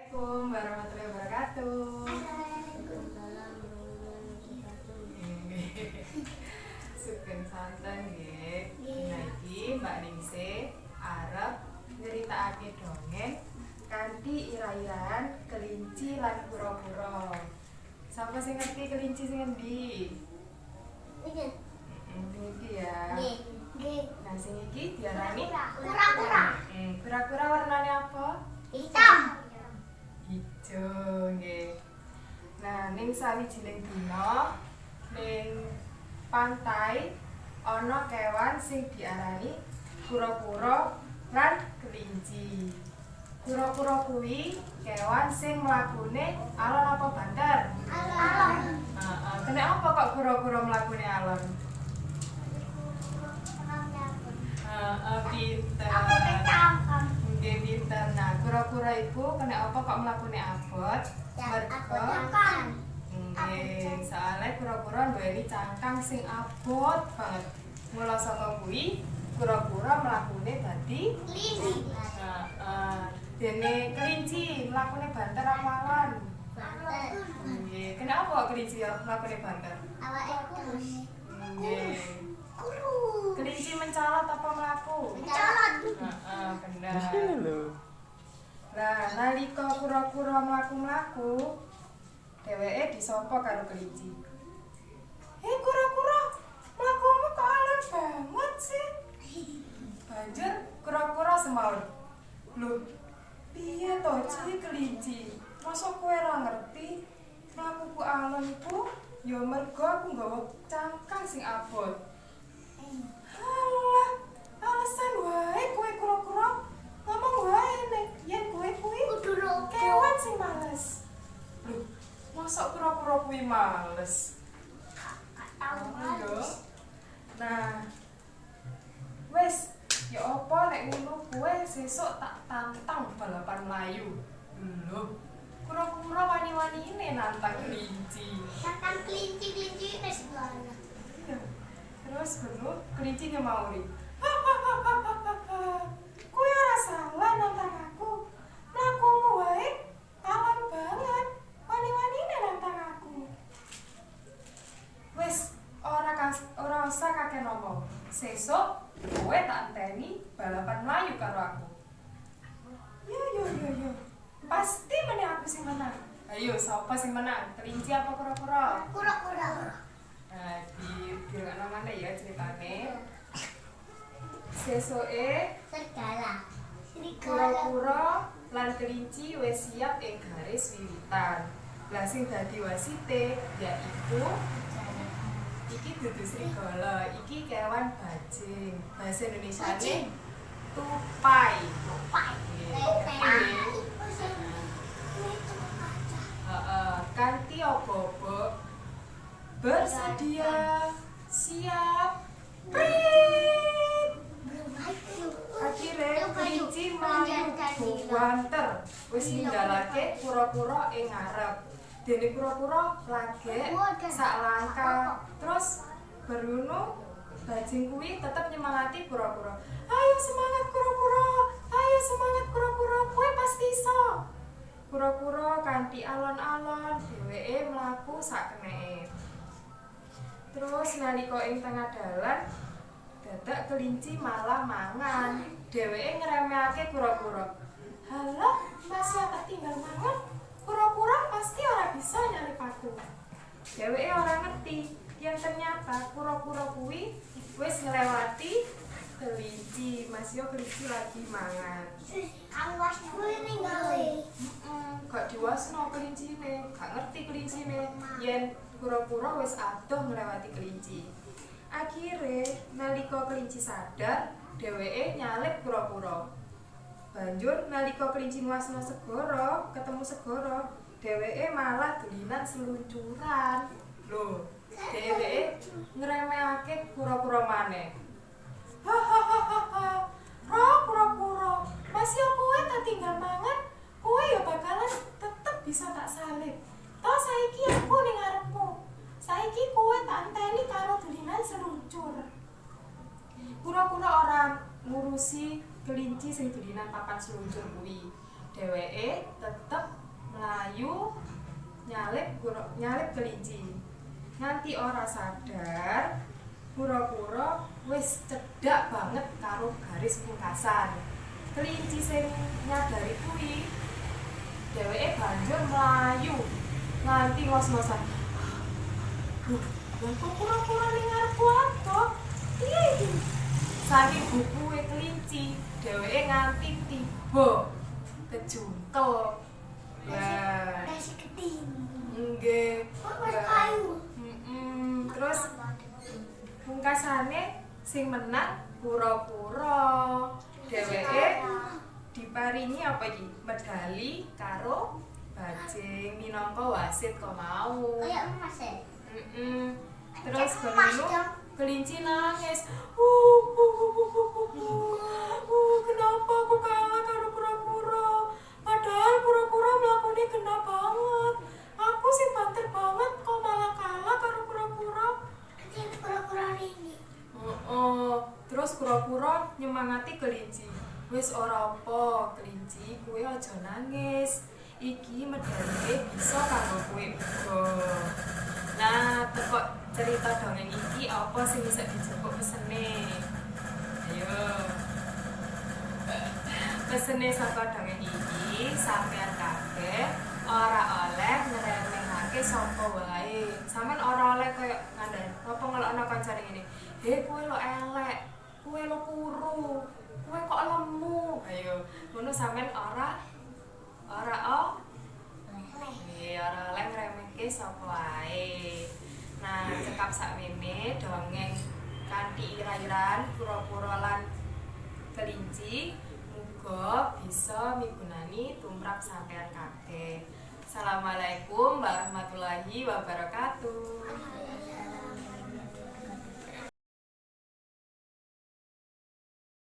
Assalamualaikum warahmatullahi wabarakatuh. Waalaikumsalam warahmatullahi wabarakatuh. Sugeng santen nggih. Niki Mbak Ningsih arep nyeritakake dongeng kanthi ira-iraan kelinci lan kura-kura. Sapa sing ngerti kelinci sing endi? Iki ya. Nah, sing iki diarani Kura-kura. Kura-kura warnane apa? Hitam. Ijo nggih. Nah, ning sawijining dina ning pantai ana kewan sing diarani kura-kura lan kelinci. Kura-kura kuwi kewan sing mlakune alon apa banter? Alon. Heeh, kene apa kok kura-kura mlakune alon? Pinter. Aku kecangkem. Nggih pinter. Nah, kura-kura iku kena apa kok mlakune abot? Aku Merga cangkem. nggih, soalnya kura-kura duweni cangkang sing abot banget. Mula saka kuwi, kura-kura mlakune dadi Kelinci. dene kelinci mlakune banter apa alon? Banter. Nggih, kena apa kok kelinci mlakune banter? Awake kurus. Nggih. Kurus. Kelinci mencolot apa mlaku? Mencolot. Bener. Lah, nalika kura-kura mlaku-mlaku, dheweke disapa karo kelinci. "Hei kura-kura, mlakumu kok alon banget sih?" Banjur kura-kura semaur, "Lho, piye to Ci kelinci? Masa kowe ora ngerti mlakuku alon iku ya mergo aku nggawa cangkang sing abot." "Halah, alasan wae kowe kura-kura. Ngomong wae nek yen kowe kuwi Kudu kewan sing males." Lho, mosok kura-kura kuwi males? tahu Yo. Nah, wis, ya apa nek ngono kowe sesuk tak tantang balapan mlayu. Lho, kura-kura wani-wanine nantang kelinci. Cangkem kelinci wis ngono. Terus baru kelinci ngemauri. "Kowe ora salah nantang aku. Mlakumu wae alon banget. Wani-wanine nantang aku." Wis, ora usah kakek ngomong. Sesuk kowe tak enteni balapan mlayu karo aku. Yo. Pasti meneh aku sing menang. Ayo, sapa sing menang? Kelinci apa kura-kura? Kura-kura. Nah, dirungokno maneh ya ceritane. Sesuke Serigala. kura-kura lan kelinci wis siap ing garis wiwitan. Lah sing dadi wasite yaiku iki dudu serigala, iki kewan bajing. Bahasa Indonesiane tupai. Tupai. Kanthi obok-obok bersedia siap prit. Akhirnya kelinci mlayu banter wis ninggalake kura-kura ing ngarep. Dene kura-kura lagek sak langkah. Terus beruno bajing kuwi tetep nyemangati kura-kura. "Ayo semangat kura-kura, ayo semangat kura-kura, kowe pasti iso." Kura-kura kanthi alon-alon dheweke mlaku sak keneke. Terus nalika ing tengah dalan, dadak kelinci malah mangan. Dheweke ngremehake kura-kura. "Halah, masih tak tinggal mangan. Kura-kura pasti ora bisa nyalip aku." Dheweke ora ngerti yen ternyata kura-kura kuwi wis nglewati kelinci. Masih kelinci lagi mangan. Awas kuwi ninggale. Gak diwasno kelincine, gak ngerti kelincine yen kura-kura wis adoh nglewati kelinci. Akhire nalika kelinci sadar, dheweke nyalip kura-kura. Banjur nalika kelinci nguasno segara, ketemu segara, dheweke malah dolinan seluncuran. Lho, dheweke ngremehake kura-kura maneh. "Hahaha. Ra kura-kura, masih kowe tak tinggal mangan, kowe ya bakalan tetep bisa tak salib. Toh saiki aku ning ngarepmu. Saiki kowe tak enteni karo dolinan seluncur." Kura-kura ora ngurusi kelinci sing dolinan papan seluncur kuwi. dheweke tetep mlayu nyalip kelinci. Nganti ora sadar kura-kura wis cedhak banget karo garis pungkasan. Kelinci sing nyadari kuwi dheweke banjur mlayu nganti ngos-ngosan. Lha kok kura-kura ning ngarepku adoh? Piye iki? Saking bukuwe kelinci, dheweke nganti tiba kejungkel. Lah, Nasi keting. nggih. Kayu. Terus pungkasane sing menang kura-kura. Dheweke diparingi apa iki? Medali karo bajing minangka wasit kok mau. Kayak emas ya? Terus Kayak emas baru dong. kelinci nangis. Kenapa aku kalah karo kura-kura? Padahal kura-kura mlakune kena banget. Aku sih banter banget kok malah kalah karo kura-kura. Nanti kura-kura ini. Terus kura-kura nyemangati kelinci. Wis ora apa, kelinci, kowe aja nangis. Iki medaline bisa kanggo kowe uga. Nah, teko cerita dongeng iki apa sing bisa dijupuk pesene? Ayo. Pesene saka dongeng iki sampean kabeh ora oleh ngremehake sapa wae. Sampeyan ora oleh koyo ngandani, apa ngelokno kancane ngene. He kowe lo elek, kowe lo kuru, kowe kok lemu. Ayo, ngono sampeyan ora ora oleh ngremehke sapa wae. Nah, cekap sakmene dongeng kanthi ira-iran kura-kura lan kelinci muga bisa migunani tumrap sampeyan kabeh. Assalamualaikum warahmatullahi wabarakatuh.